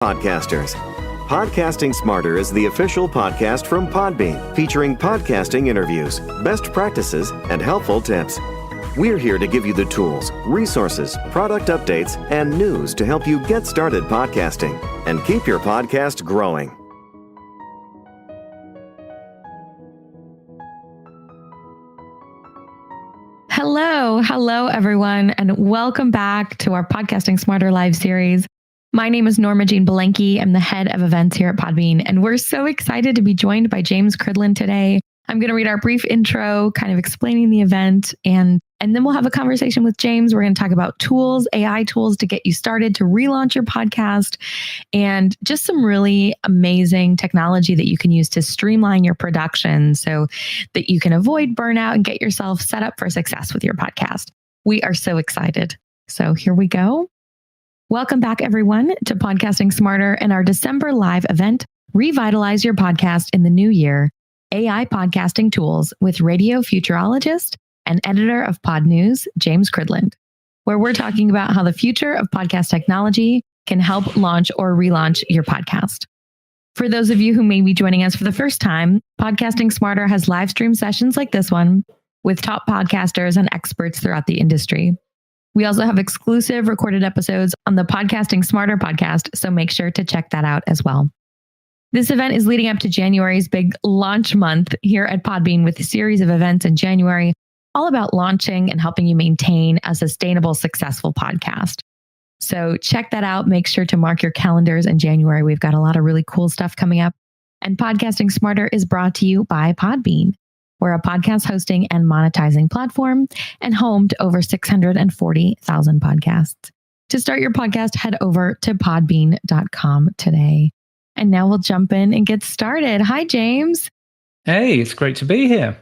Podcasters. Podcasting Smarter is the official podcast from Podbean, featuring podcasting interviews, best practices, and helpful tips. We're here to give you the tools, resources, product updates, and news to help you get started podcasting and keep your podcast growing. Hello, everyone, and welcome back to our Podcasting Smarter Live series. My name is Norma Jean Belenke. I'm the head of events here at Podbean, and we're so excited to be joined by James Cridland today. I'm going to read our brief intro, kind of explaining the event, and then we'll have a conversation with James. We're going to talk about tools, AI tools to get you started to relaunch your podcast, and just some really amazing technology that you can use to streamline your production so that you can avoid burnout and get yourself set up for success with your podcast. We are so excited. So here we go. Welcome back, everyone, to Podcasting Smarter and our December live event, Revitalize Your Podcast in the New Year, AI Podcasting Tools with radio futurologist and editor of Podnews, James Cridland, where we're talking about how the future of podcast technology can help launch or relaunch your podcast. For those of you who may be joining us for the first time, Podcasting Smarter has live stream sessions like this one with top podcasters and experts throughout the industry. We also have exclusive recorded episodes on the Podcasting Smarter podcast, so make sure to check that out as well. This event is leading up to January's big launch month here at Podbean with a series of events in January, all about launching and helping you maintain a sustainable, successful podcast. So check that out. Make sure to mark your calendars in January. We've got a lot of really cool stuff coming up. And Podcasting Smarter is brought to you by Podbean. We're a podcast hosting and monetizing platform and home to over 640,000 podcasts. To start your podcast, head over to podbean.com today. And now we'll jump in and get started. Hi, James. Hey, it's great to be here.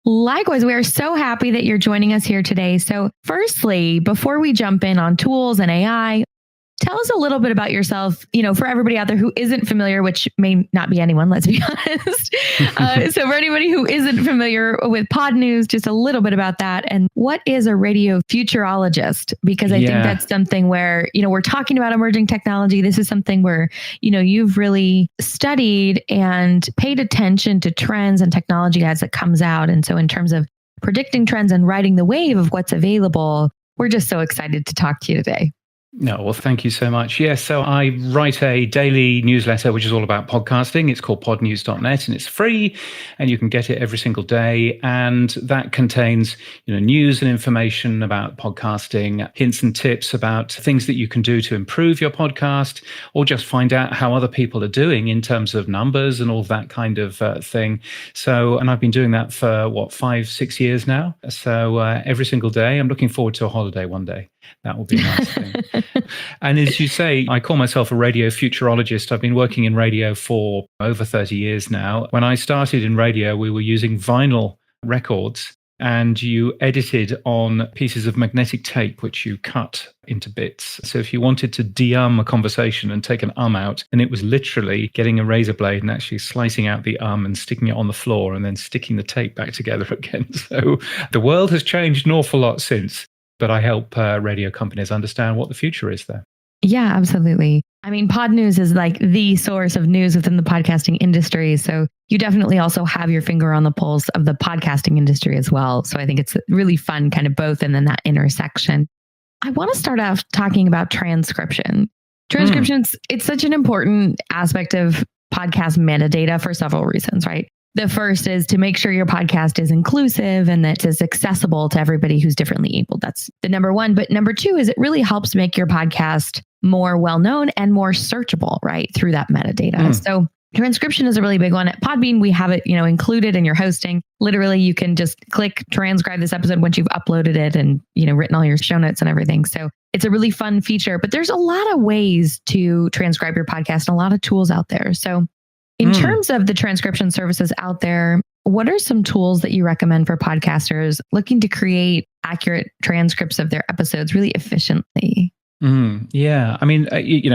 Likewise, we are so happy that you're joining us here today. So firstly, before we jump in on tools and AI, tell us a little bit about yourself, for everybody out there who isn't familiar, which may not be anyone, let's be honest. So for anybody who isn't familiar with Podnews, just a little bit about that. And what is a radio futurologist? Because I think that's something where, we're talking about emerging technology. This is something where, you've really studied and paid attention to trends and technology as it comes out. And so in terms of predicting trends and riding the wave of what's available, we're just so excited to talk to you today. No, well, thank you so much. Yes, so I write a daily newsletter, which is all about podcasting. It's called podnews.net and it's free and you can get it every single day. And that contains, news and information about podcasting, hints and tips about things that you can do to improve your podcast or just find out how other people are doing in terms of numbers and all that kind of thing. So, and I've been doing that for 5-6 years now. So every single day, I'm looking forward to a holiday one day. That will be a nice thing. And as you say, I call myself a radio futurologist. I've been working in radio for over 30 years now. When I started in radio, we were using vinyl records and you edited on pieces of magnetic tape, which you cut into bits. So if you wanted to de-um a conversation and take an out, and it was literally getting a razor blade and actually slicing out the and sticking it on the floor and then sticking the tape back together again. So the world has changed an awful lot since. But I help radio companies understand what the future is there. Yeah, absolutely. I mean, Podnews is like the source of news within the podcasting industry. So you definitely also have your finger on the pulse of the podcasting industry as well. So I think it's really fun, kind of both, and then that intersection. I want to start off talking about transcription. Transcriptions, it's such an important aspect of podcast metadata for several reasons, right? The first is to make sure your podcast is inclusive and that it's accessible to everybody who's differently abled. That's the number one. But number two is it really helps make your podcast more well-known and more searchable, right? Through that metadata. So transcription is a really big one. At Podbean, we have it, included in your hosting. Literally, you can just click transcribe this episode once you've uploaded it and, written all your show notes and everything. So it's a really fun feature, but there's a lot of ways to transcribe your podcast and a lot of tools out there. So in terms of the transcription services out there, what are some tools that you recommend for podcasters looking to create accurate transcripts of their episodes really efficiently? Yeah, I mean,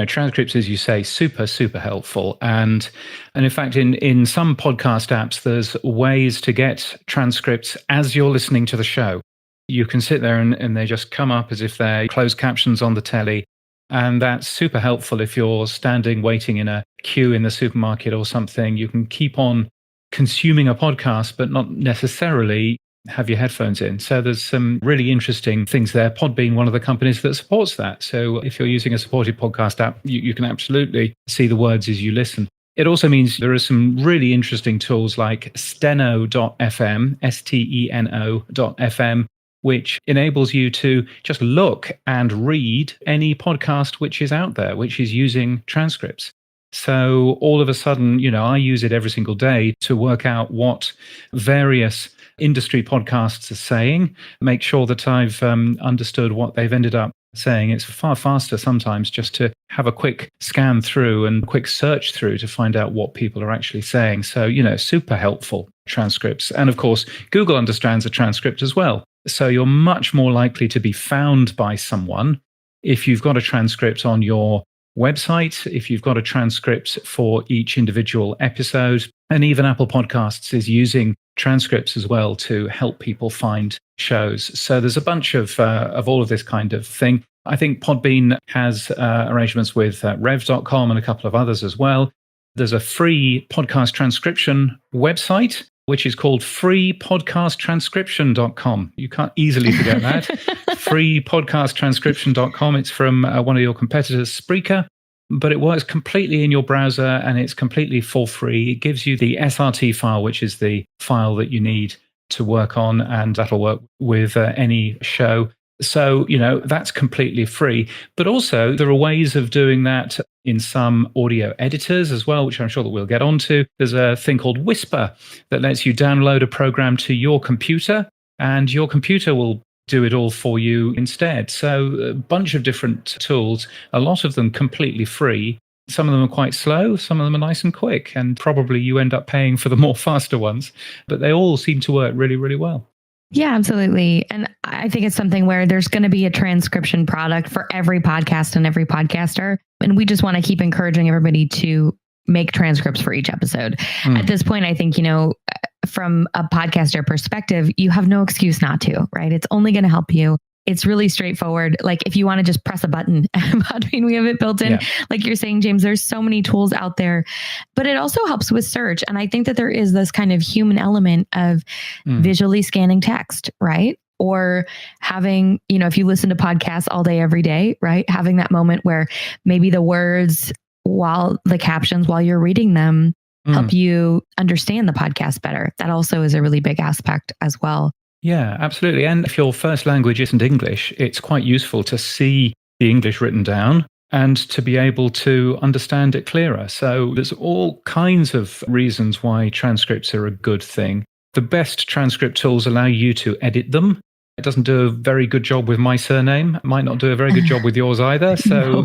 transcripts, as you say, super, super helpful. And in fact, in some podcast apps, there's ways to get transcripts as you're listening to the show. You can sit there and they just come up as if they're closed captions on the telly. And that's super helpful if you're standing waiting in a queue in the supermarket or something. You can keep on consuming a podcast, but not necessarily have your headphones in. So there's some really interesting things there. Pod being one of the companies that supports that. So if you're using a supported podcast app, you can absolutely see the words as you listen. It also means there are some really interesting tools like steno.fm, steno.fm, which enables you to just look and read any podcast which is out there, which is using transcripts. So all of a sudden, I use it every single day to work out what various industry podcasts are saying, make sure that I've understood what they've ended up saying. It's far faster sometimes just to have a quick scan through and quick search through to find out what people are actually saying. So, super helpful transcripts. And of course, Google understands a transcript as well. So you're much more likely to be found by someone if you've got a transcript on your website, if you've got a transcript for each individual episode. And even Apple Podcasts is using transcripts as well to help people find shows. So there's a bunch of all of this kind of thing. I think Podbean has arrangements with rev.com and a couple of others as well. There's a free podcast transcription website, which is called freepodcasttranscription.com. You can't easily forget that. freepodcasttranscription.com. It's from one of your competitors, Spreaker, but it works completely in your browser and it's completely for free. It gives you the SRT file, which is the file that you need to work on, and that'll work with any show. So, that's completely free. But also, there are ways of doing that in some audio editors as well, which I'm sure that we'll get onto. There's a thing called Whisper that lets you download a program to your computer, and your computer will do it all for you instead. So a bunch of different tools, a lot of them completely free. Some of them are quite slow, some of them are nice and quick, and probably you end up paying for the more faster ones. But they all seem to work really, really well. Yeah, absolutely. And I think it's something where there's going to be a transcription product for every podcast and every podcaster. And we just want to keep encouraging everybody to make transcripts for each episode. At this point, I think, from a podcaster perspective, you have no excuse not to, right? It's only going to help you. It's really straightforward. Like if you want to just press a button, we have it built in. Yeah. Like you're saying, James, there's so many tools out there, but it also helps with search. And I think that there is this kind of human element of visually scanning text, right? Or having, if you listen to podcasts all day, every day, right? Having that moment where maybe the words while the captions, while you're reading them, help you understand the podcast better. That also is a really big aspect as well. Yeah, absolutely. And if your first language isn't English, it's quite useful to see the English written down and to be able to understand it clearer. So there's all kinds of reasons why transcripts are a good thing. The best transcript tools allow you to edit them. It doesn't do a very good job with my surname. It might not do a very good job with yours either. So,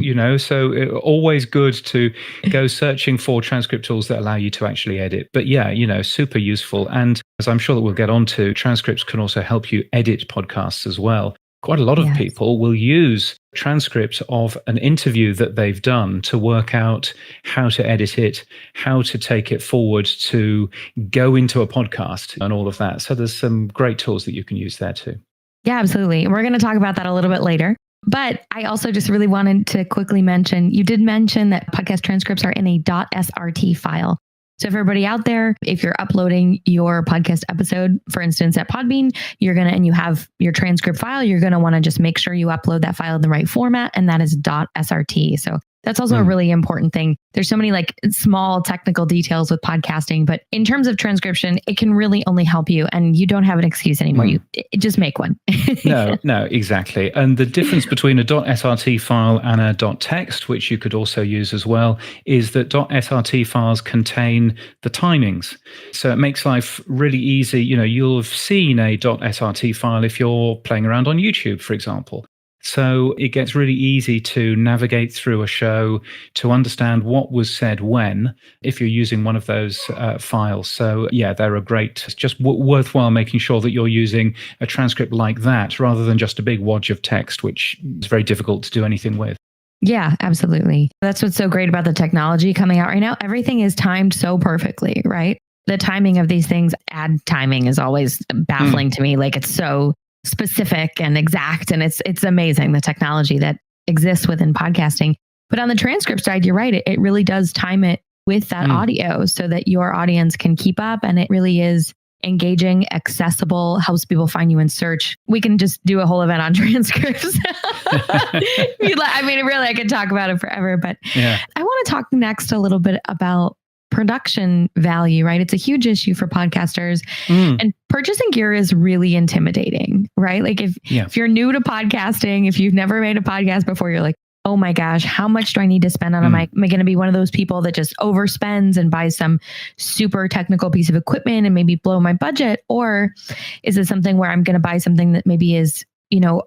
always good to go searching for transcript tools that allow you to actually edit. But yeah, super useful. And as I'm sure that we'll get onto, transcripts can also help you edit podcasts as well. Quite a lot of people will use transcripts of an interview that they've done to work out how to edit it, how to take it forward to go into a podcast and all of that. So there's some great tools that you can use there too. Yeah, absolutely. We're going to talk about that a little bit later. But I also just really wanted to quickly mention, you did mention that podcast transcripts are in a .srt file. So for everybody out there, if you're uploading your podcast episode, for instance, at Podbean, and you have your transcript file, you're going to want to just make sure you upload that file in the right format. And that is .srt. So that's also a really important thing. There's so many small technical details with podcasting, but in terms of transcription, it can really only help you, and you don't have an excuse anymore. You just make one. No, exactly. And the difference between a .srt file and a .text, which you could also use as well, is that .srt files contain the timings. So it makes life really easy. You'll have seen a .srt file if you're playing around on YouTube, for example. So it gets really easy to navigate through a show, to understand what was said when, if you're using one of those files. So yeah, they're a great, it's just worthwhile making sure that you're using a transcript like that rather than just a big wodge of text, which is very difficult to do anything with. Yeah, absolutely. That's what's so great about the technology coming out right now. Everything is timed so perfectly, right? The timing of these things, ad timing, is always baffling to me. It's so specific and exact, and it's amazing, the technology that exists within podcasting. But on the transcript side, you're right. It really does time it with that audio so that your audience can keep up, and it really is engaging, accessible, helps people find you in search. We can just do a whole event on transcripts. I mean, really, I could talk about it forever, but I want to talk next a little bit about production value, right? It's a huge issue for podcasters, and purchasing gear is really intimidating, right? Like if you're new to podcasting, if you've never made a podcast before, you're like, oh my gosh, how much do I need to spend on a mic? Am I going to be one of those people that just overspends and buys some super technical piece of equipment and maybe blow my budget? Or is it something where I'm going to buy something that maybe is,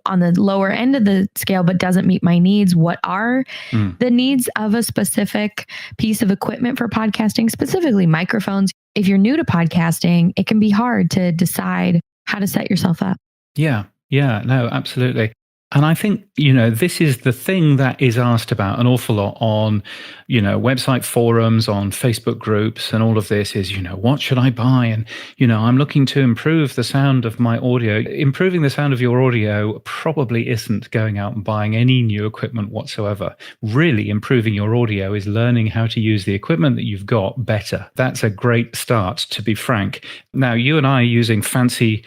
on the lower end of the scale, but doesn't meet my needs? What are the needs of a specific piece of equipment for podcasting, specifically microphones? If you're new to podcasting, it can be hard to decide how to set yourself up. Yeah, no, absolutely. And I think, this is the thing that is asked about an awful lot on, website forums, on Facebook groups, and all of this is, what should I buy? And, I'm looking to improve the sound of my audio. Improving the sound of your audio probably isn't going out and buying any new equipment whatsoever. Really improving your audio is learning how to use the equipment that you've got better. That's a great start, to be frank. Now, you and I are using fancy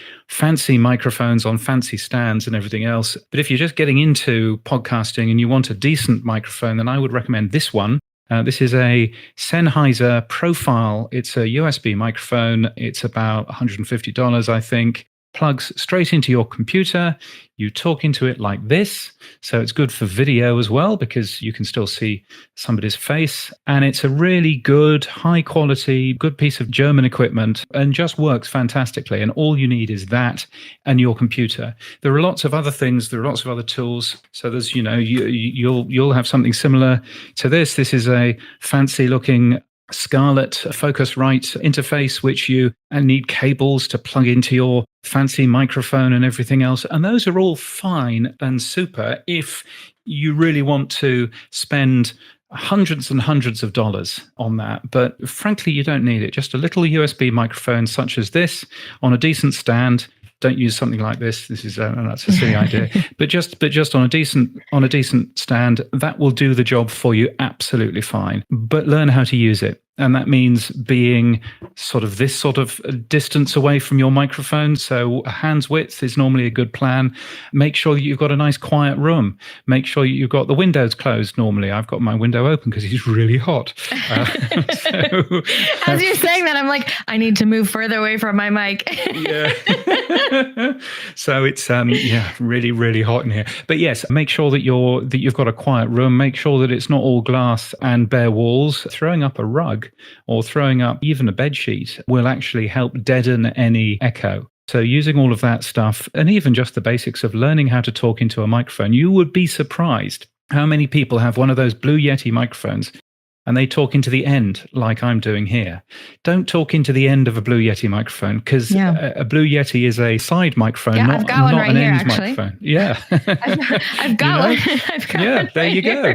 microphones on fancy stands and everything else. But if you're just getting into podcasting and you want a decent microphone, then I would recommend this one. This is a Sennheiser Profile. It's a USB microphone. It's about $150, I think. Plugs straight into your computer. You talk into it like this. So it's good for video as well, because you can still see somebody's face. And it's a really good, high quality, good piece of German equipment, and just works fantastically. And all you need is that and your computer. There are lots of other things. There are lots of other tools. So there's, you'll have something similar to this. This is a fancy looking Scarlett Focusrite interface, which you need cables to plug into your fancy microphone and everything else. And those are all fine and super if you really want to spend hundreds and hundreds of dollars on that. But frankly, you don't need it. Just a little USB microphone such as this on a decent stand. Don't use something like this. This is that's a silly idea. But just on a decent stand, that will do the job for you absolutely fine. But learn how to use it. And that means being this sort of distance away from your microphone. So a hand's width is normally a good plan. Make sure that you've got a nice quiet room. Make sure you've got the windows closed normally. I've got my window open because it's really hot. As you're saying that, I'm like, I need to move further away from my mic. Yeah. So it's really, really hot in here. But yes, make sure that you've got a quiet room. Make sure that it's not all glass and bare walls. Throwing up a rug or throwing up even a bed sheet will actually help deaden any echo. So using all of that stuff, and even just the basics of learning how to talk into a microphone, you would be surprised how many people have one of those Blue Yeti microphones and they talk into the end like I'm doing here. Don't talk into the end of a Blue Yeti microphone, because a Blue Yeti is a side microphone, not an end microphone. Yeah. I've got one. I've got one there you go.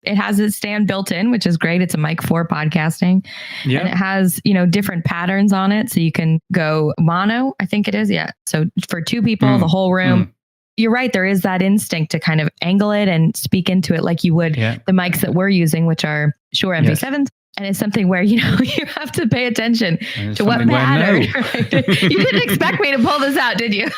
It has its stand built in, which is great. It's a mic for podcasting. Yeah. And it has, different patterns on it. So you can go mono, I think it is. Yeah. So for two people, the whole room. You're right. There is that instinct to kind of angle it and speak into it like you would the mics that we're using, which are Shure MV7s. Yes. And it's something where, you have to pay attention to what mattered. No. Right? You didn't expect me to pull this out, did you?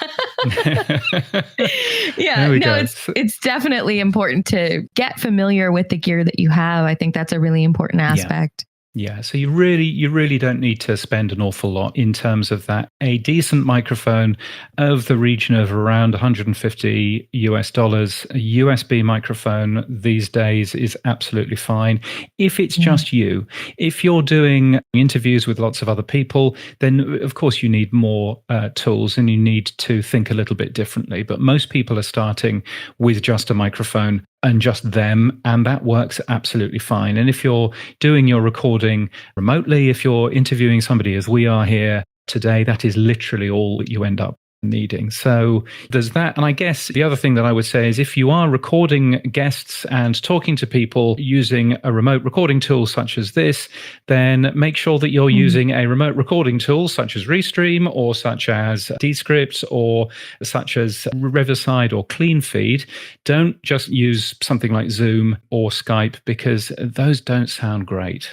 It's definitely important to get familiar with the gear that you have. I think that's a really important aspect. Yeah, so you really don't need to spend an awful lot in terms of that. A decent microphone of the region of around $150 US. A USB microphone these days is absolutely fine. If it's just you, if you're doing interviews with lots of other people, then of course you need more tools and you need to think a little bit differently. But most people are starting with just a microphone and just them, and that works absolutely fine. And if you're doing your recording remotely, if you're interviewing somebody as we are here today, that is literally all that you end up needing. So there's that. And I guess the other thing that I would say is if you are recording guests and talking to people using a remote recording tool such as this, then make sure that you're using a remote recording tool such as Restream or such as Descript or such as Riverside or CleanFeed. Don't just use something like Zoom or Skype because those don't sound great.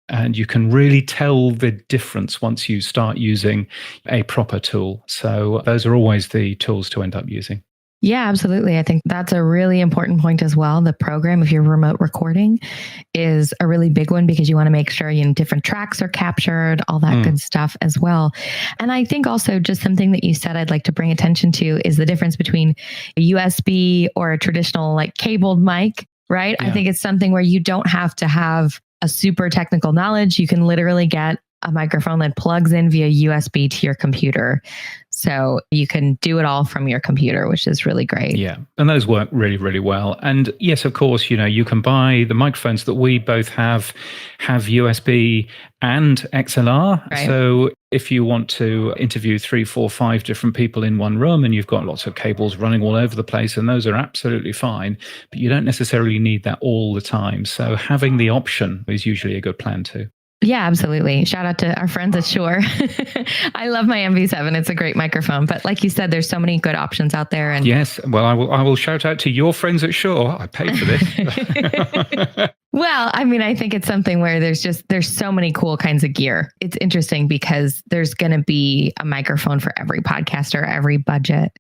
And you can really tell the difference once you start using a proper tool. So those are always the tools to end up using. Yeah, absolutely. I think that's a really important point as well. The program, if you're remote recording, is a really big one because you want to make sure different tracks are captured, all that good stuff as well. And I think also just something that you said I'd like to bring attention to is the difference between a USB or a traditional like cabled mic, right? Yeah. I think it's something where you don't have to have a super technical knowledge. You can literally get a microphone that plugs in via USB to your computer. So you can do it all from your computer, which is really great. Yeah. And those work really, really well. And yes, of course, you can buy the microphones that we both have USB and XLR. Right. So if you want to interview 3, 4, 5 different people in one room and you've got lots of cables running all over the place, and those are absolutely fine, but you don't necessarily need that all the time. So having the option is usually a good plan too. Yeah, absolutely. Shout out to our friends at Shure. I love my MV7. It's a great microphone. But like you said, there's so many good options out there. And yes. Well, I will shout out to your friends at Shure. I paid for this. Well, I mean, I think it's something where there's so many cool kinds of gear. It's interesting because there's going to be a microphone for every podcaster, every budget.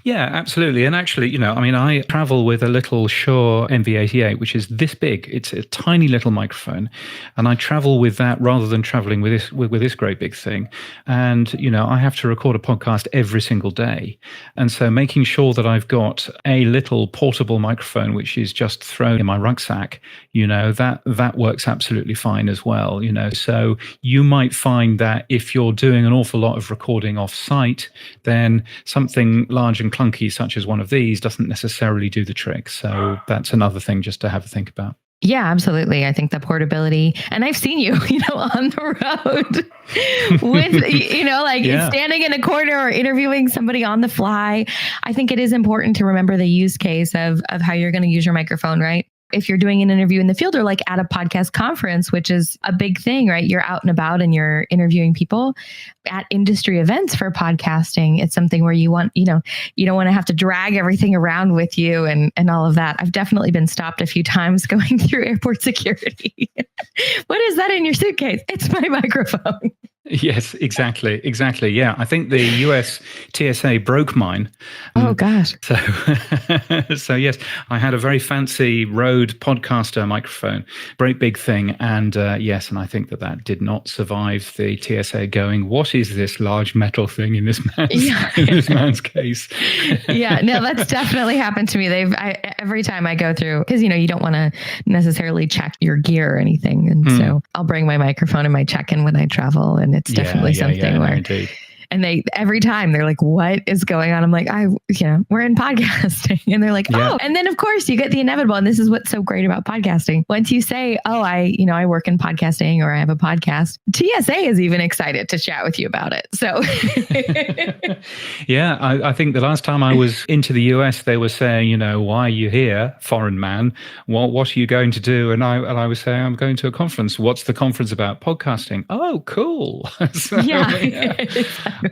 Yeah, absolutely. And actually, I travel with a little Shure MV88, which is this big. It's a tiny little microphone. And I travel with that rather than traveling with this great big thing. And, I have to record a podcast every single day. And so making sure that I've got a little portable microphone, which is just thrown in my rucksack, that works absolutely fine as well. So you might find that if you're doing an awful lot of recording off site, then something large and clunky such as one of these doesn't necessarily do the trick. So that's another thing just to have a think about. Yeah, absolutely. I think the portability, and I've seen you, on the road with, standing in a corner or interviewing somebody on the fly. I think it is important to remember the use case of how you're going to use your microphone, right? If you're doing an interview in the field or like at a podcast conference, which is a big thing, right? You're out and about and you're interviewing people at industry events for podcasting. It's something where you want, you don't want to have to drag everything around with you and all of that. I've definitely been stopped a few times going through airport security. What is that in your suitcase? It's my microphone. Yes, exactly. Yeah, I think the US TSA broke mine. Oh gosh. So yes, I had a very fancy Rode Podcaster microphone, great big thing, and yes, and I think that did not survive the TSA going, what is this large metal thing in this man's case? Yeah, no, that's definitely happened to me. Every time I go through, because you don't want to necessarily check your gear or anything, and so I'll bring my microphone and my check-in when I travel, and it's definitely something where, and every time they're like, what is going on? I'm like, we're in podcasting. And they're like, oh, and then of course you get the inevitable. And this is what's so great about podcasting. Once you say, oh, I work in podcasting or I have a podcast, TSA is even excited to chat with you about it. So yeah, I think the last time I was into the US, they were saying, why are you here, foreign man? What are you going to do? And I was saying, I'm going to a conference. What's the conference about? Podcasting. Oh, cool. So,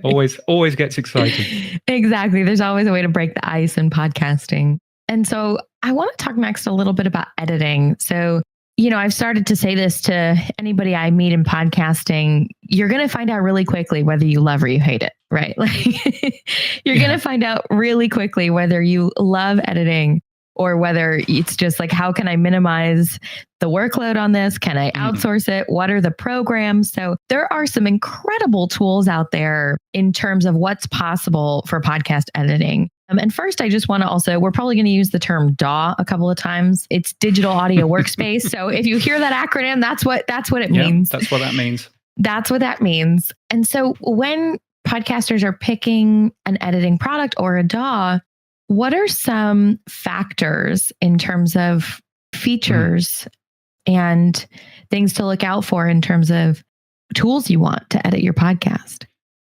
always gets excited. Exactly. There's always a way to break the ice in podcasting. And so I want to talk next a little bit about editing. So, I've started to say this to anybody I meet in podcasting. You're going to find out really quickly whether you love or you hate it, right? You're going to find out really quickly whether you love editing or whether it's just like, how can I minimize the workload on this? Can I outsource it? What are the programs? So there are some incredible tools out there in terms of what's possible for podcast editing. And first, I just want to we're probably going to use the term DAW a couple of times. It's Digital Audio Workspace. So if you hear that acronym, that's what it means. That's what that means. That's what that means. And so when podcasters are picking an editing product or a DAW, what are some factors in terms of features and things to look out for in terms of tools you want to edit your podcast?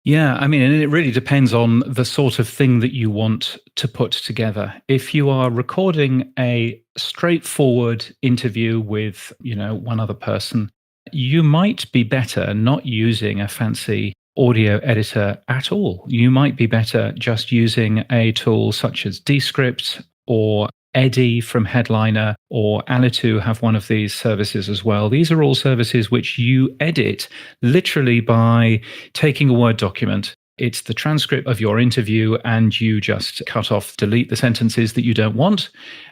Yeah, I mean, and it really depends on the sort of thing that you want to put together. If you are recording a straightforward interview with, one other person, you might be better not using a fancy audio editor at all. You might be better just using a tool such as Descript or Eddie from Headliner or Alitu have one of these services as well. These are all services which you edit literally by taking a Word document. It's the transcript of your interview, and you just delete the sentences that you don't want,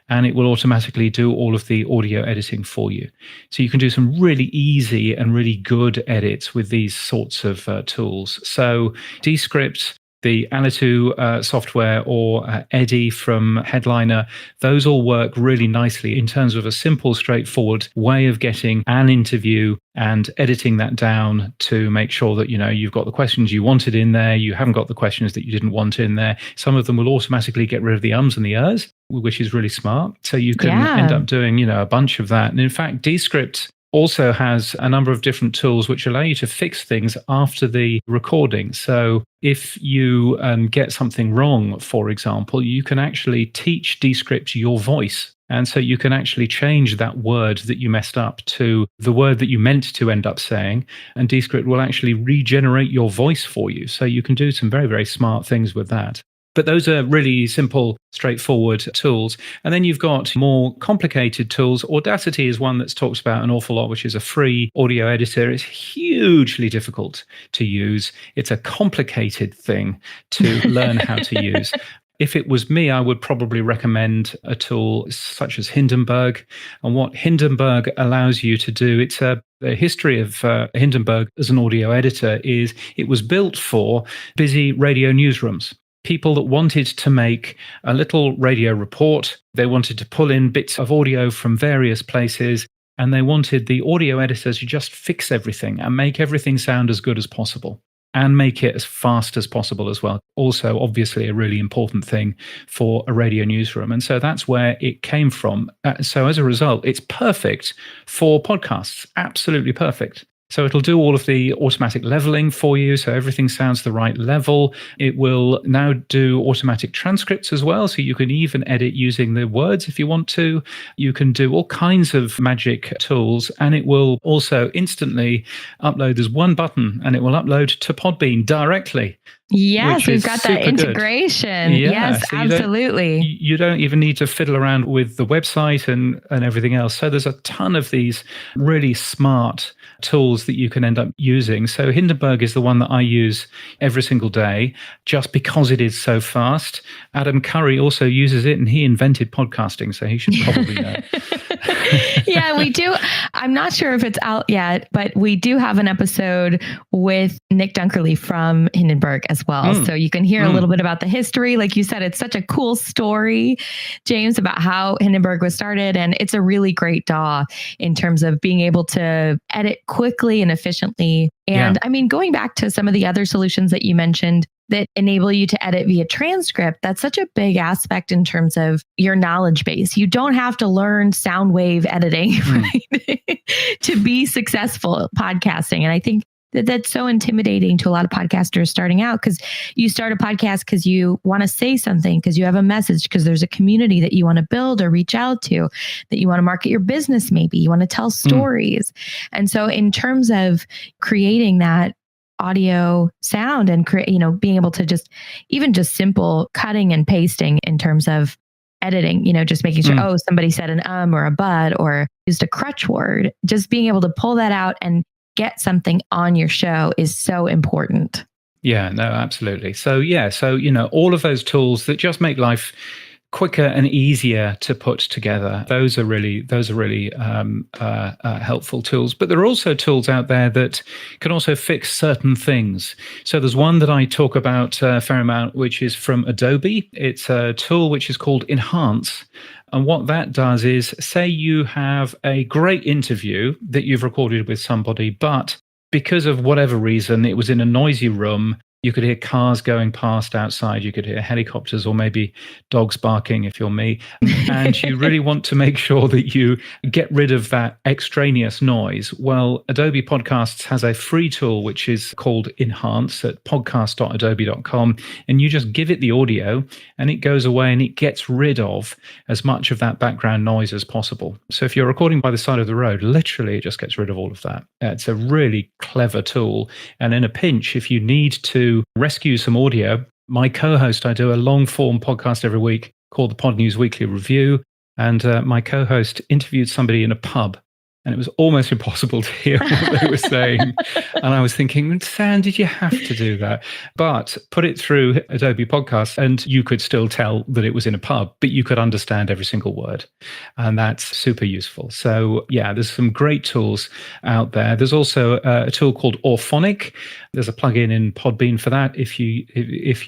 and it will automatically do all of the audio editing for you. So you can do some really easy and really good edits with these sorts of tools. So Descript, the Alitu software, or Eddie from Headliner, those all work really nicely in terms of a simple, straightforward way of getting an interview and editing that down to make sure that, you've got the questions you wanted in there, you haven't got the questions that you didn't want in there. Some of them will automatically get rid of the ums and the ers, which is really smart. So you can end up doing, a bunch of that. And in fact, Descript also has a number of different tools which allow you to fix things after the recording. So if you get something wrong, for example, you can actually teach Descript your voice. And so you can actually change that word that you messed up to the word that you meant to end up saying, and Descript will actually regenerate your voice for you. So you can do some very, very smart things with that. But those are really simple, straightforward tools. And then you've got more complicated tools. Audacity is one that's talked about an awful lot, which is a free audio editor. It's hugely difficult to use. It's a complicated thing to learn how to use. If it was me, I would probably recommend a tool such as Hindenburg. And what Hindenburg allows you to do, the history of Hindenburg as an audio editor is it was built for busy radio newsrooms. People that wanted to make a little radio report, they wanted to pull in bits of audio from various places, and they wanted the audio editors to just fix everything and make everything sound as good as possible and make it as fast as possible as well. Also, obviously, a really important thing for a radio newsroom. And so that's where it came from. So as a result, it's perfect for podcasts, absolutely perfect. So it'll do all of the automatic leveling for you, so everything sounds the right level. It will now do automatic transcripts as well, so you can even edit using the words if you want to. You can do all kinds of magic tools, and it will also instantly upload. There's one button, and it will upload to Podbean directly. Yes, we've got that integration. Yeah, yes, so absolutely. You don't even need to fiddle around with the website and everything else. So there's a ton of these really smart tools that you can end up using. So Hindenburg is the one that I use every single day just because it is so fast. Adam Curry also uses it, and he invented podcasting, so he should probably know. Yeah, we do. I'm not sure if it's out yet, but we do have an episode with Nick Dunkerley from Hindenburg as well. So you can hear a little bit about the history. Like you said, it's such a cool story, James, about how Hindenburg was started. And it's a really great DAW in terms of being able to edit quickly and efficiently. And I mean, going back to some of the other solutions that you mentioned that enable you to edit via transcript, that's such a big aspect in terms of your knowledge base. You don't have to learn sound wave editing right? to be successful podcasting. And I think that's so intimidating to a lot of podcasters starting out, because you start a podcast because you want to say something, because you have a message, because there's a community that you want to build or reach out to, that you want to market your business. Maybe you want to tell stories. And so in terms of creating that audio sound and being able to just simple cutting and pasting in terms of editing, just making sure, somebody said an or a but or used a crutch word, just being able to pull that out and get something on your show is so important. Yeah, no, absolutely. So all of those tools that just make life quicker and easier to put together, those are really helpful tools. But there are also tools out there that can also fix certain things. So there's one that I talk about a fair amount, which is from Adobe. It's a tool which is called Enhance. And what that does is, say you have a great interview that you've recorded with somebody, but because of whatever reason, it was in a noisy room, You could hear cars going past outside. You could hear helicopters or maybe dogs barking if you're me. And you really want to make sure that you get rid of that extraneous noise. Well, Adobe Podcasts has a free tool which is called Enhance at podcast.adobe.com. And you just give it the audio and it goes away and it gets rid of as much of that background noise as possible. So if you're recording by the side of the road, literally it just gets rid of all of that. It's a really clever tool. And in a pinch, if you need to rescue some audio, my co-host, I do a long form podcast every week called the Podnews Weekly Review. And my co-host interviewed somebody in a pub. And it was almost impossible to hear what they were saying. And I was thinking, Sam, did you have to do that? But put it through Adobe Podcasts and you could still tell that it was in a pub, but you could understand every single word. And that's super useful. So yeah, there's some great tools out there. There's also a tool called Orphonic. There's a plugin in Podbean for that if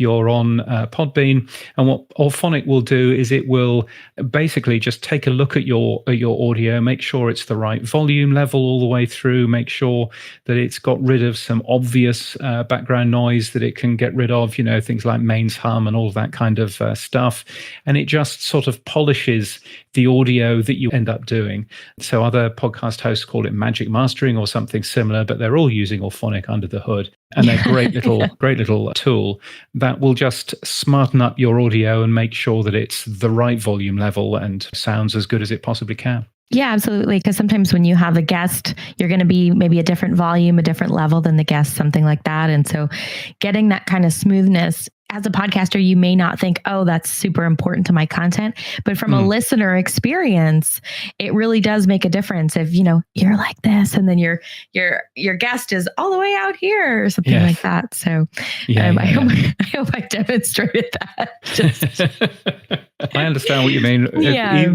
you're on Podbean. And what Orphonic will do is it will basically just take a look at your audio, make sure it's the right volume level all the way through, make sure that it's got rid of some obvious background noise that it can get rid of, things like mains hum and all of that kind of stuff. And it just sort of polishes the audio that you end up doing. So other podcast hosts call it magic mastering or something similar, but they're all using Orphonic under the hood. And they're great little tool that will just smarten up your audio and make sure that it's the right volume level and sounds as good as it possibly can. Yeah, absolutely. Because sometimes when you have a guest, you're going to be maybe a different volume, a different level than the guest, something like that. And so getting that kind of smoothness as a podcaster, you may not think, oh, that's super important to my content. But from a listener experience, it really does make a difference if, you're like this and then your guest is all the way out here or something like that. So I hope I demonstrated that. I understand what you mean,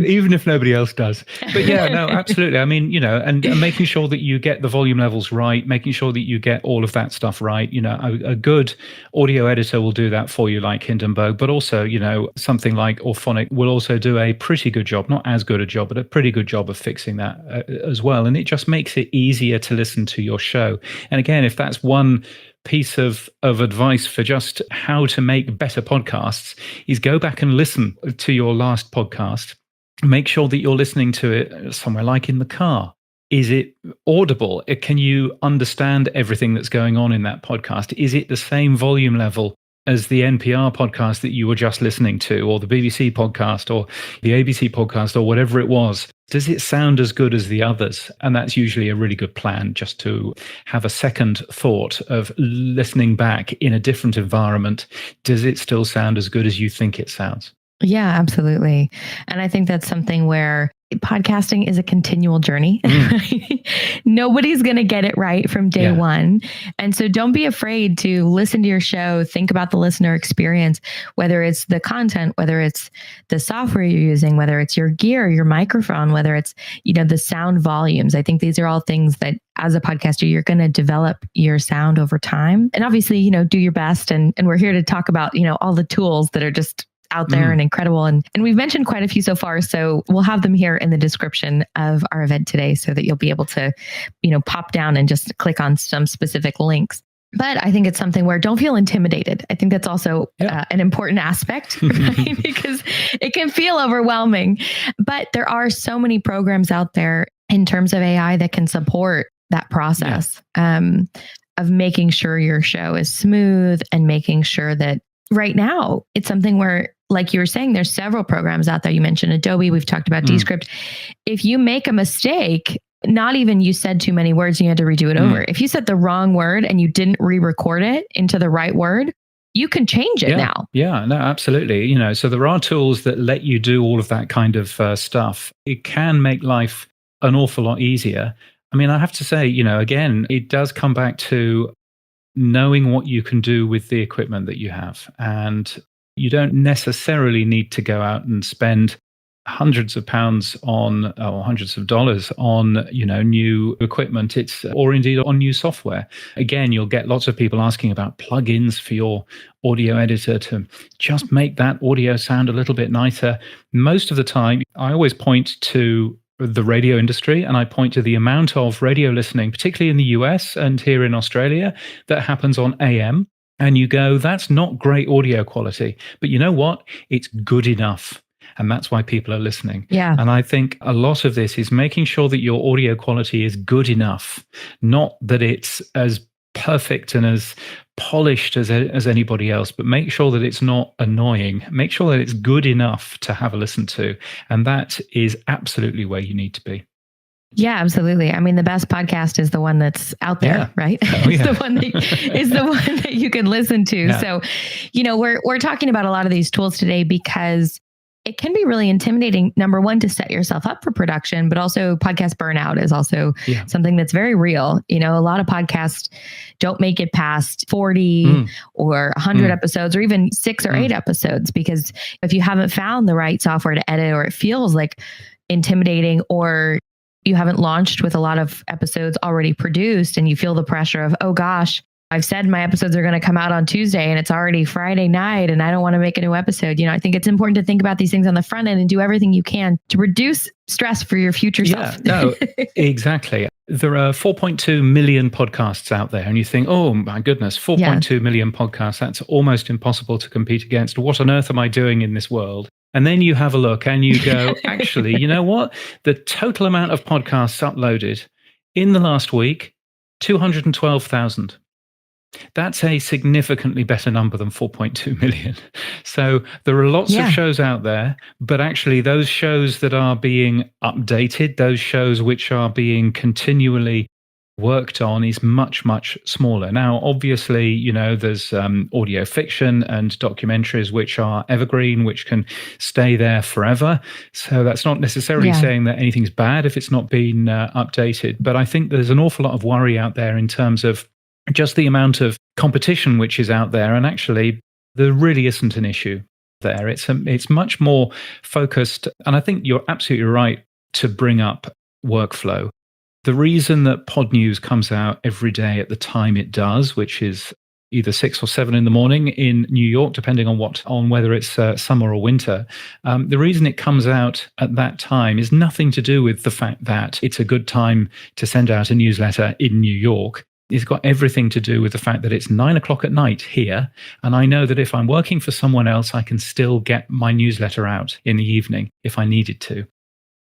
even if nobody else does. But yeah, no, absolutely. I mean, and making sure that you get the volume levels right, making sure that you get all of that stuff right. A good audio editor will do that for you like Hindenburg, but also, something like Orphonic will also do a pretty good job, not as good a job, but a pretty good job of fixing that as well. And it just makes it easier to listen to your show. And again, if that's one piece of advice for just how to make better podcasts, is go back and listen to your last podcast. Make sure that you're listening to it somewhere like in the car. Is it audible? Can you understand everything that's going on in that podcast? Is it the same volume level as the NPR podcast that you were just listening to, or the BBC podcast, or the ABC podcast, or whatever it was? Does it sound as good as the others? And that's usually a really good plan, just to have a second thought of listening back in a different environment. Does it still sound as good as you think it sounds? Yeah, absolutely. And I think that's something where podcasting is a continual journey. Nobody's going to get it right from day one. And so don't be afraid to listen to your show, think about the listener experience, whether it's the content, whether it's the software you're using, whether it's your gear, your microphone, whether it's, the sound volumes. I think these are all things that as a podcaster, you're going to develop your sound over time. And obviously, do your best. And we're here to talk about, all the tools that are just out there and incredible. And we've mentioned quite a few so far. So we'll have them here in the description of our event today so that you'll be able to, pop down and just click on some specific links. But I think it's something where don't feel intimidated. I think that's also an important aspect, right? Because it can feel overwhelming. But there are so many programs out there in terms of AI that can support that process of making sure your show is smooth and making sure that right now it's something where, like you were saying, there's several programs out there. You mentioned Adobe. We've talked about Descript. If you make a mistake, not even you said too many words and you had to redo it over. If you said the wrong word and you didn't re-record it into the right word, you can change it now. Yeah, no, absolutely. So there are tools that let you do all of that kind of stuff. It can make life an awful lot easier. I mean, I have to say, again, it does come back to knowing what you can do with the equipment that you have. And you don't necessarily need to go out and spend hundreds of pounds on, or hundreds of dollars on, new equipment. Or indeed on new software. Again, you'll get lots of people asking about plugins for your audio editor to just make that audio sound a little bit nicer. Most of the time, I always point to the radio industry, and I point to the amount of radio listening, particularly in the US and here in Australia, that happens on AM. and you go, that's not great audio quality, but you know what? It's good enough. And that's why people are listening. Yeah. And I think a lot of this is making sure that your audio quality is good enough, not that it's as perfect and as polished as anybody else, but make sure that it's not annoying. Make sure that it's good enough to have a listen to. And that is absolutely where you need to be. Yeah, absolutely. I mean, the best podcast is the one that's out there, right? It's the one that you can listen to. Yeah. So, we're talking about a lot of these tools today because it can be really intimidating, number one, to set yourself up for production, but also podcast burnout is also something that's very real. A lot of podcasts don't make it past 40 or 100 episodes, or even 6 or 8 episodes, because if you haven't found the right software to edit, or it feels like intimidating, or you haven't launched with a lot of episodes already produced and you feel the pressure of, oh gosh, I've said my episodes are going to come out on Tuesday and it's already Friday night and I don't want to make a new episode. I think it's important to think about these things on the front end and do everything you can to reduce stress for your future self. No, exactly. There are 4.2 million podcasts out there, and you think, oh my goodness, 4.2 million podcasts, that's almost impossible to compete against. What on earth am I doing in this world? And then you have a look and you go, actually, you know what? The total amount of podcasts uploaded in the last week, 212,000. That's a significantly better number than 4.2 million. So there are lots of shows out there, but actually those shows that are being updated, those shows which are being continually worked on, is much, much smaller. Now, obviously, there's audio fiction and documentaries which are evergreen, which can stay there forever. So that's not necessarily saying that anything's bad if it's not been updated. But I think there's an awful lot of worry out there in terms of just the amount of competition which is out there. And actually, there really isn't an issue there. It's much more focused. And I think you're absolutely right to bring up workflow. The reason that Podnews comes out every day at the time it does, which is either 6 or 7 in the morning in New York, depending on whether it's summer or winter. The reason it comes out at that time is nothing to do with the fact that it's a good time to send out a newsletter in New York. It's got everything to do with the fact that it's 9 o'clock at night here. And I know that if I'm working for someone else, I can still get my newsletter out in the evening if I needed to.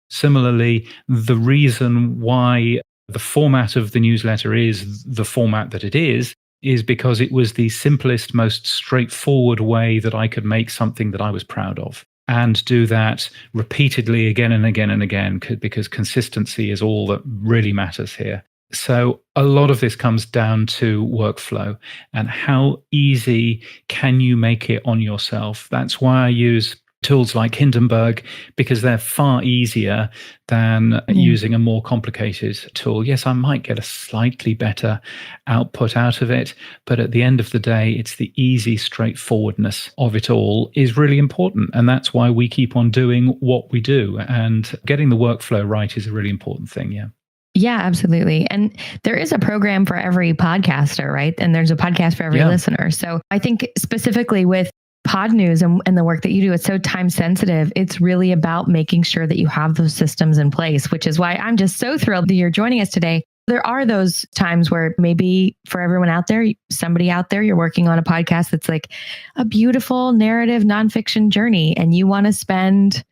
Similarly, the reason why the format of the newsletter is the format that it is because it was the simplest, most straightforward way that I could make something that I was proud of, and do that repeatedly again and again and again, because consistency is all that really matters here. So a lot of this comes down to workflow and how easy can you make it on yourself. That's why I use tools like Hindenburg, because they're far easier than using a more complicated tool. Yes, I might get a slightly better output out of it, but at the end of the day, it's the easy straightforwardness of it all is really important. And that's why we keep on doing what we do. And getting the workflow right is a really important thing. Yeah. Yeah, absolutely. And there is a program for every podcaster, right? And there's a podcast for every listener. So I think specifically with Podnews and the work that you do, it's so time sensitive. It's really about making sure that you have those systems in place, which is why I'm just so thrilled that you're joining us today. There are those times where maybe for everyone out there, somebody out there, you're working on a podcast that's like a beautiful narrative nonfiction journey, and you want to spend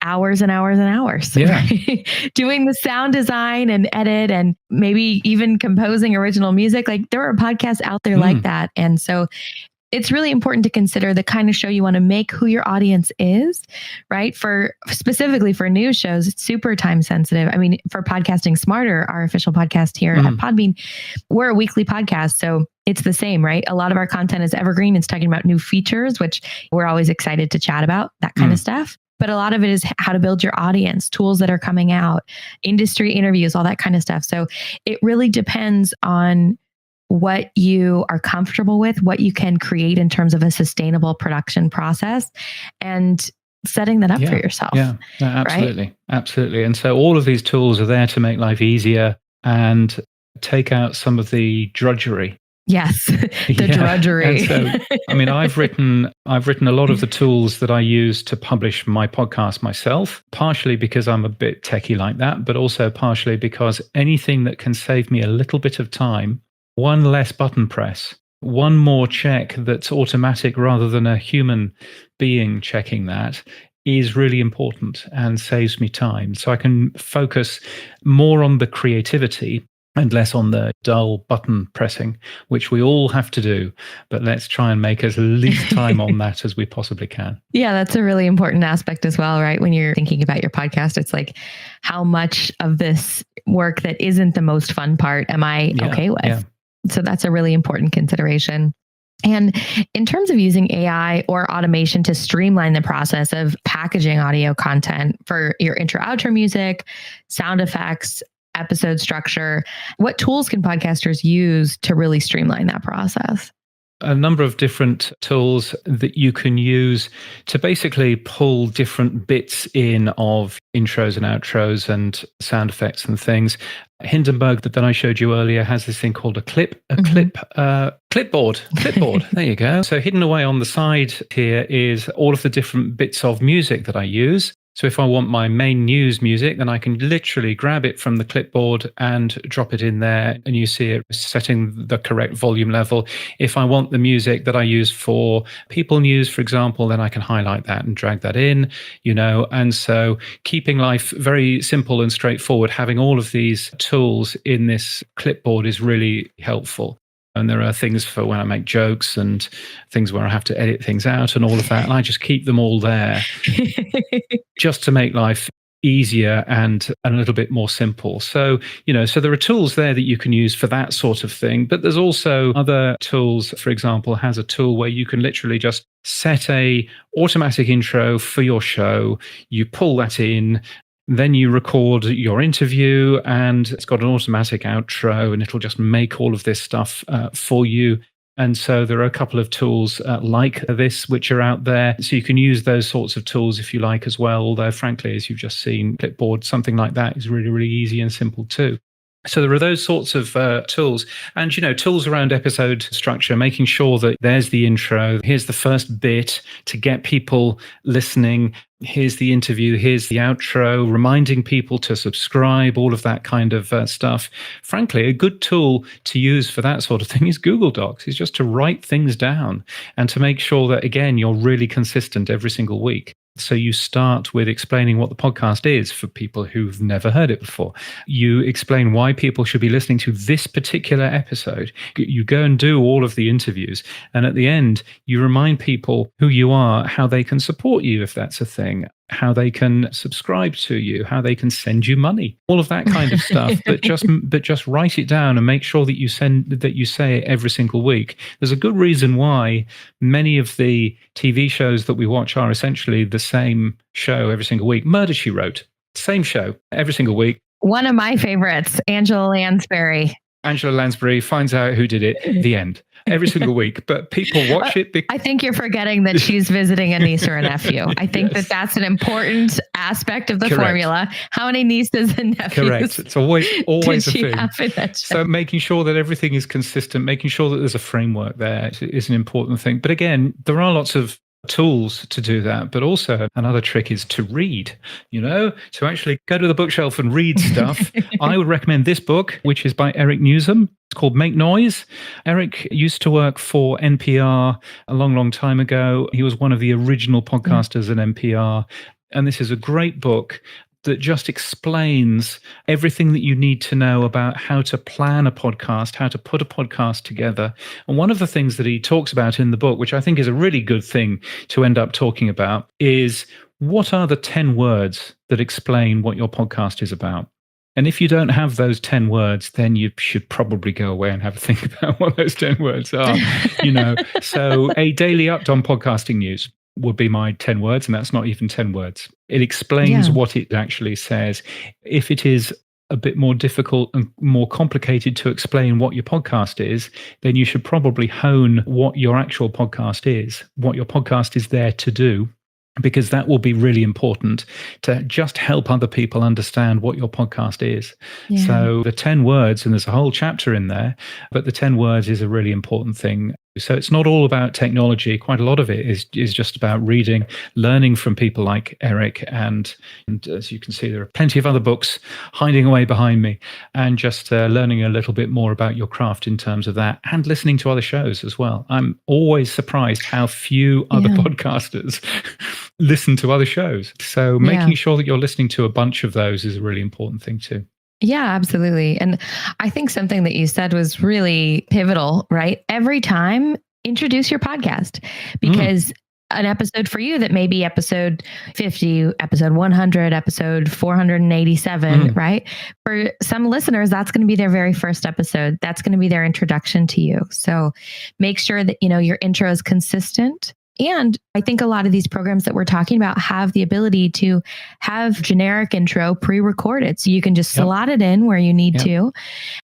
hours and hours and hours right? Doing the sound design and edit and maybe even composing original music. Like there are podcasts out there like that. And so it's really important to consider the kind of show you want to make, who your audience is, right? Specifically for news shows, it's super time sensitive. I mean, for Podcasting Smarter, our official podcast here at Podbean, we're a weekly podcast. So it's the same, right? A lot of our content is evergreen. It's talking about new features, which we're always excited to chat about, that kind of stuff. But a lot of it is how to build your audience, tools that are coming out, industry interviews, all that kind of stuff. So it really depends on what you are comfortable with, what you can create in terms of a sustainable production process, and setting that up for yourself. Yeah, absolutely. Right? Absolutely. And so all of these tools are there to make life easier and take out some of the drudgery. Yes, the drudgery. And so, I mean, I've written a lot of the tools that I use to publish my podcast myself, partially because I'm a bit techie like that, but also partially because anything that can save me a little bit of time, one less button press, one more check that's automatic rather than a human being checking that is really important and saves me time. So I can focus more on the creativity and less on the dull button pressing, which we all have to do. But let's try and make as least time on that as we possibly can. Yeah, that's a really important aspect as well, right? When you're thinking about your podcast, it's like, how much of this work that isn't the most fun part am I okay with? Yeah. So that's a really important consideration. And in terms of using AI or automation to streamline the process of packaging audio content for your intro, outro music, sound effects, episode structure, what tools can podcasters use to really streamline that process? A number of different tools that you can use to basically pull different bits in of intros and outros and sound effects and things. Hindenburg that I showed you earlier has this thing called a clipboard. There you go. So hidden away on the side here is all of the different bits of music that I use. So if I want my main news music, then I can literally grab it from the clipboard and drop it in there, and you see it setting the correct volume level. If I want the music that I use for people news, for example, then I can highlight that and drag that in, and so keeping life very simple and straightforward, having all of these tools in this clipboard is really helpful. And there are things for when I make jokes and things where I have to edit things out and all of that. And I just keep them all there just to make life easier and a little bit more simple. So, so there are tools there that you can use for that sort of thing. But there's also other tools. For example, has a tool where you can literally just set a automatic intro for your show. You pull that in. Then you record your interview and it's got an automatic outro and it'll just make all of this stuff for you. And so there are a couple of tools like this which are out there. So you can use those sorts of tools if you like as well. Although frankly, as you've just seen, Clipboard, something like that is really, really easy and simple too. So there are those sorts of tools and, tools around episode structure, making sure that there's the intro. Here's the first bit to get people listening. Here's the interview. Here's the outro, reminding people to subscribe, all of that kind of stuff. Frankly, a good tool to use for that sort of thing is Google Docs. It's just to write things down and to make sure that, again, you're really consistent every single week. So you start with explaining what the podcast is for people who've never heard it before. You explain why people should be listening to this particular episode. You go and do all of the interviews. And at the end, you remind people who you are, how they can support you if that's a thing, how they can subscribe to you, how they can send you money, all of that kind of stuff. But just write it down and make sure that you say it every single week. There's a good reason why many of the TV shows that we watch are essentially the same show every single week. Murder, She Wrote, same show every single week. One of my favorites, Angela Lansbury. Angela Lansbury finds out who did it, the end. Every single week, but people watch it. I think you're forgetting that she's visiting a niece or a nephew. I think yes. That's an important aspect of the Correct. Formula. How many nieces and nephews? Correct. It's always a thing. So making sure that everything is consistent, making sure that there's a framework there is an important thing. But again, there are lots of tools to do that, but also another trick is to read, to actually go to the bookshelf and read stuff. I would recommend this book, which is by Eric Newsom. It's called Make Noise. Eric used to work for NPR a long, long time ago. He was one of the original podcasters at NPR. And this is a great book that just explains everything that you need to know about how to plan a podcast, how to put a podcast together. And one of the things that he talks about in the book, which I think is a really good thing to end up talking about, is what are the 10 words that explain what your podcast is about? And if you don't have those 10 words, then you should probably go away and have a think about what those 10 words are. So a daily update on podcasting news would be my 10 words, and that's not even 10 words. It explains what it actually says. If it is a bit more difficult and more complicated to explain what your podcast is, then you should probably hone what your actual podcast is, what your podcast is there to do, because that will be really important to just help other people understand what your podcast is. Yeah. So the 10 words, and there's a whole chapter in there, but the 10 words is a really important thing. So it's not all about technology. Quite a lot of it is just about reading, learning from people like Eric. And as you can see, there are plenty of other books hiding away behind me, and just learning a little bit more about your craft in terms of that, and listening to other shows as well. I'm always surprised how few other podcasters listen to other shows. So making sure that you're listening to a bunch of those is a really important thing too. Yeah, absolutely. And I think something that you said was really pivotal, right? Every time, introduce your podcast, because an episode for you that may be episode 50, episode 100, episode 487, right? For some listeners, that's going to be their very first episode. That's going to be their introduction to you. So make sure that, your intro is consistent. And I think a lot of these programs that we're talking about have the ability to have generic intro pre-recorded. So you can just slot it in where you need to.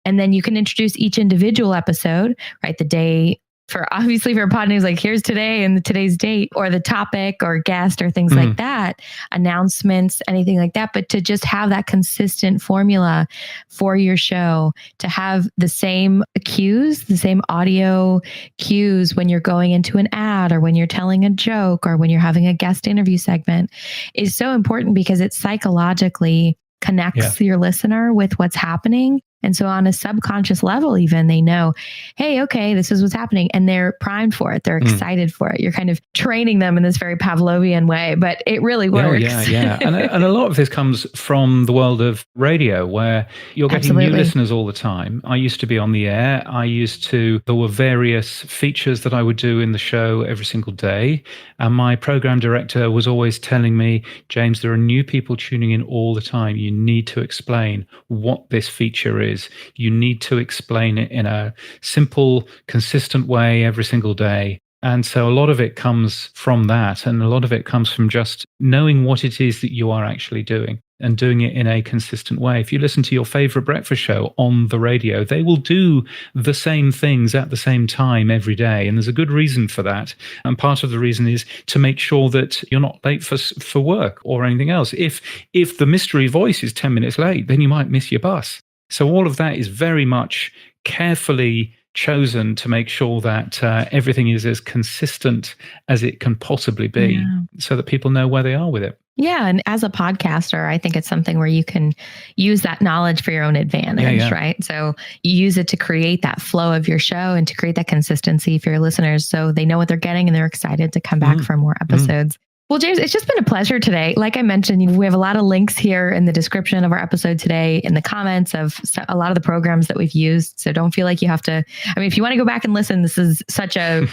And then you can introduce each individual episode, right? The day for Podnews, like here's today and today's date, or the topic or guest or things like that, announcements, anything like that. But to just have that consistent formula for your show, to have the same cues, the same audio cues when you're going into an ad or when you're telling a joke or when you're having a guest interview segment is so important, because it psychologically connects your listener with what's happening. And so on a subconscious level, even they know, hey, okay, this is what's happening. And they're primed for it. They're excited for it. You're kind of training them in this very Pavlovian way, but it really works. Yeah. And a lot of this comes from the world of radio, where you're getting new listeners all the time. I used to be on the air. There were various features that I would do in the show every single day. And my program director was always telling me, James, there are new people tuning in all the time. You need to explain what this feature is. You need to explain it in a simple, consistent way every single day. And so a lot of it comes from that. And a lot of it comes from just knowing what it is that you are actually doing and doing it in a consistent way. If you listen to your favorite breakfast show on the radio, they will do the same things at the same time every day. And there's a good reason for that. And part of the reason is to make sure that you're not late for work or anything else. If the mystery voice is 10 minutes late, then you might miss your bus. So all of that is very much carefully chosen to make sure that everything is as consistent as it can possibly be, so that people know where they are with it. Yeah. And as a podcaster, I think it's something where you can use that knowledge for your own advantage, right? So you use it to create that flow of your show and to create that consistency for your listeners, so they know what they're getting and they're excited to come back for more episodes. Well, James, it's just been a pleasure today. Like I mentioned, we have a lot of links here in the description of our episode today, in the comments of a lot of the programs that we've used. So don't feel like you have to, if you want to go back and listen, this is such a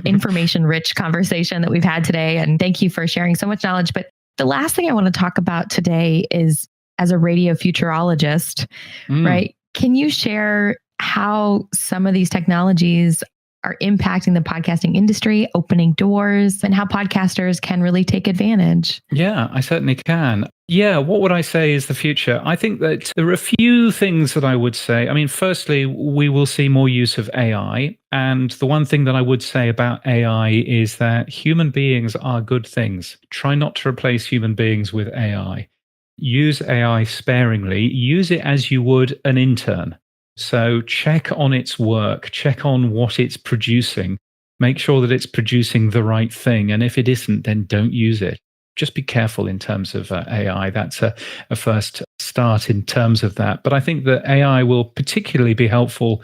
information-rich conversation that we've had today. And thank you for sharing so much knowledge. But the last thing I want to talk about today is, as a radio futurologist, right? Can you share how some of these technologies are impacting the podcasting industry, opening doors, and how podcasters can really take advantage? Yeah, I certainly can. Yeah, what would I say is the future? I think that there are a few things that I would say. Firstly, we will see more use of AI. And the one thing that I would say about AI is that human beings are good things. Try not to replace human beings with AI. Use AI sparingly. Use it as you would an intern. So check on its work, check on what it's producing, make sure that it's producing the right thing. And if it isn't, then don't use it. Just be careful in terms of AI. That's a first start in terms of that. But I think that AI will particularly be helpful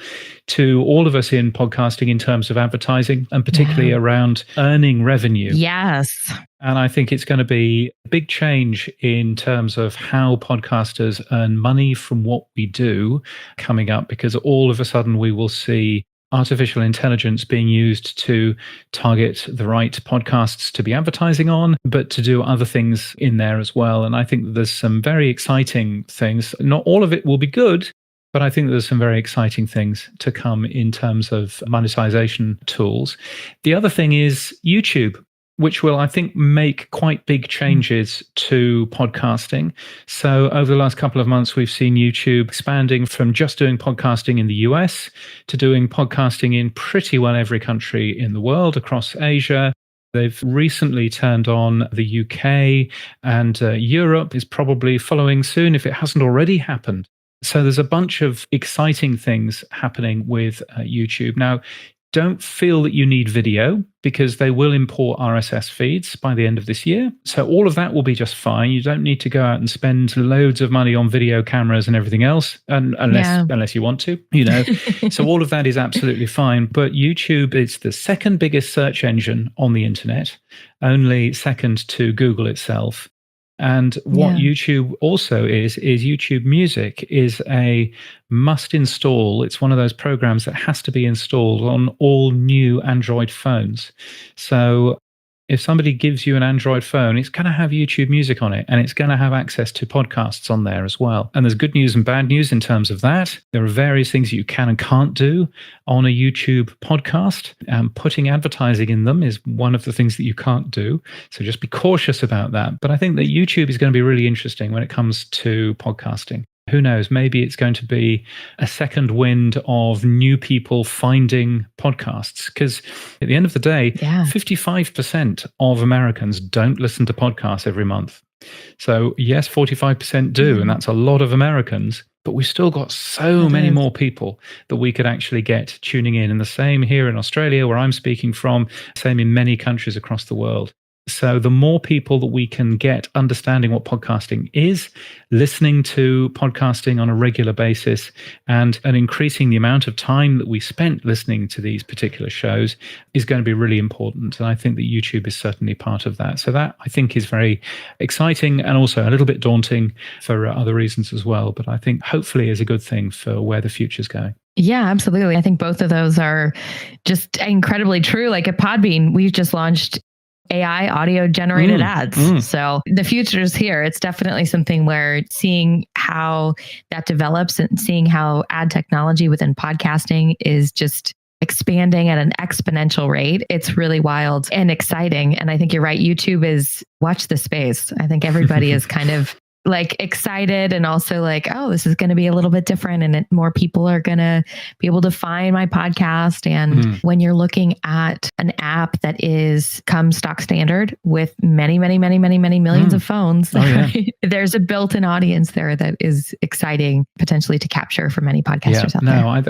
to all of us in podcasting in terms of advertising, and particularly around earning revenue. Yes. And I think it's going to be a big change in terms of how podcasters earn money from what we do coming up, because all of a sudden we will see artificial intelligence being used to target the right podcasts to be advertising on, but to do other things in there as well. And I think that there's some very exciting things. Not all of it will be good, but I think there's some very exciting things to come in terms of monetization tools. The other thing is YouTube, which will, I think, make quite big changes to podcasting. So over the last couple of months, we've seen YouTube expanding from just doing podcasting in the US to doing podcasting in pretty well every country in the world, across Asia. They've recently turned on the UK, and Europe is probably following soon if it hasn't already happened. So there's a bunch of exciting things happening with YouTube. Now, Don't feel that you need video because they will import RSS feeds by the end of this year. So all of that will be just fine. You don't need to go out and spend loads of money on video cameras and everything else, unless you want to, So all of that is absolutely fine. But YouTube is the second biggest search engine on the internet, only second to Google itself. And what YouTube also is YouTube Music is a must install. It's one of those programs that has to be installed on all new Android phones. So if somebody gives you an Android phone, it's going to have YouTube Music on it, and it's going to have access to podcasts on there as well. And there's good news and bad news in terms of that. There are various things you can and can't do on a YouTube podcast. Putting advertising in them is one of the things that you can't do. So just be cautious about that. But I think that YouTube is going to be really interesting when it comes to podcasting. Who knows? Maybe it's going to be a second wind of new people finding podcasts. Because at the end of the day, 55% of Americans don't listen to podcasts every month. So yes, 45% do, and that's a lot of Americans. But we've still got so many more people that we could actually get tuning in. And the same here in Australia, where I'm speaking from, same in many countries across the world. So the more people that we can get understanding what podcasting is, listening to podcasting on a regular basis, and increasing the amount of time that we spent listening to these particular shows is going to be really important. And I think that YouTube is certainly part of that. So that, I think, is very exciting and also a little bit daunting for other reasons as well. But I think hopefully is a good thing for where the future's going. Yeah, absolutely. I think both of those are just incredibly true. Like at Podbean, we've just launched AI audio generated ads. So the future is here. It's definitely something where seeing how that develops and seeing how ad technology within podcasting is just expanding at an exponential rate. It's really wild and exciting. And I think you're right. YouTube is watch the space. I think everybody is kind of like excited and also like, oh, this is going to be a little bit different, and more people are going to be able to find my podcast. And when you're looking at an app that comes stock standard with many millions of phones, there's a built-in audience there that is exciting potentially to capture for many podcasters out there. I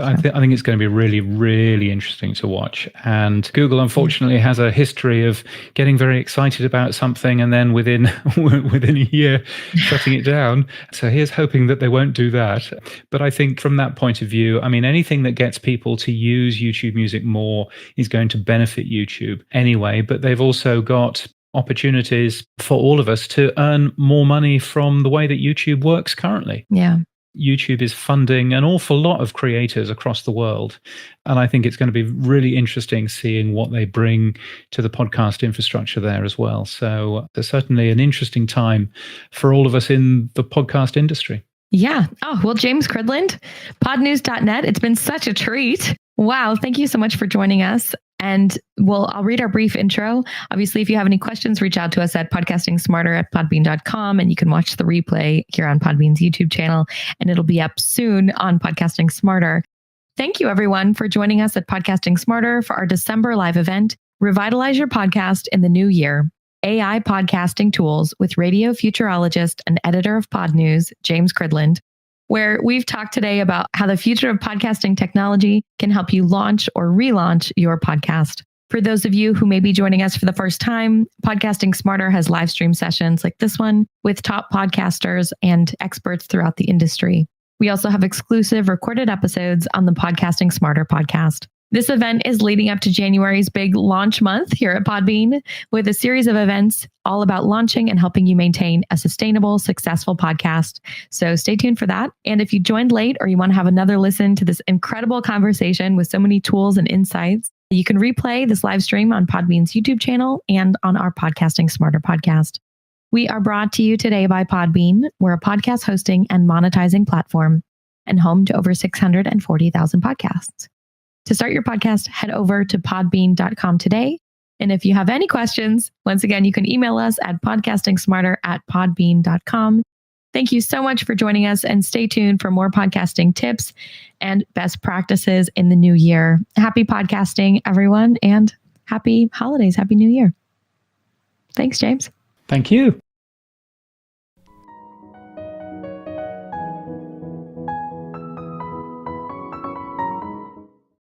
think it's going to be really, really interesting to watch. And Google, unfortunately, has a history of getting very excited about something and then within a year, shutting it down. So here's hoping that they won't do that. But I think from that point of view, I mean, anything that gets people to use YouTube Music more is going to benefit YouTube anyway. But they've also got opportunities for all of us to earn more money from the way that YouTube works currently. Yeah. YouTube is funding an awful lot of creators across the world. And I think it's going to be really interesting seeing what they bring to the podcast infrastructure there as well. So there's certainly an interesting time for all of us in the podcast industry. Yeah. Oh, well, James Cridland, podnews.net. It's been such a treat. Wow. Thank you so much for joining us. And I'll read our brief intro. Obviously, if you have any questions, reach out to us at podcastingsmarter@podbean.com, and you can watch the replay here on Podbean's YouTube channel, and it'll be up soon on Podcasting Smarter. Thank you, everyone, for joining us at Podcasting Smarter for our December live event, Revitalize Your Podcast in the New Year, AI Podcasting Tools with radio futurologist and editor of Podnews, James Cridland, where we've talked today about how the future of podcasting technology can help you launch or relaunch your podcast. For those of you who may be joining us for the first time, Podcasting Smarter has live stream sessions like this one with top podcasters and experts throughout the industry. We also have exclusive recorded episodes on the Podcasting Smarter podcast. This event is leading up to January's big launch month here at Podbean, with a series of events all about launching and helping you maintain a sustainable, successful podcast. So stay tuned for that. And if you joined late or you want to have another listen to this incredible conversation with so many tools and insights, you can replay this live stream on Podbean's YouTube channel and on our Podcasting Smarter podcast. We are brought to you today by Podbean. We're a podcast hosting and monetizing platform and home to over 640,000 podcasts. To start your podcast, head over to podbean.com today. And if you have any questions, once again, you can email us at podcastingsmarter@podbean.com. Thank you so much for joining us, and stay tuned for more podcasting tips and best practices in the new year. Happy podcasting, everyone, and happy holidays. Happy New Year. Thanks, James. Thank you.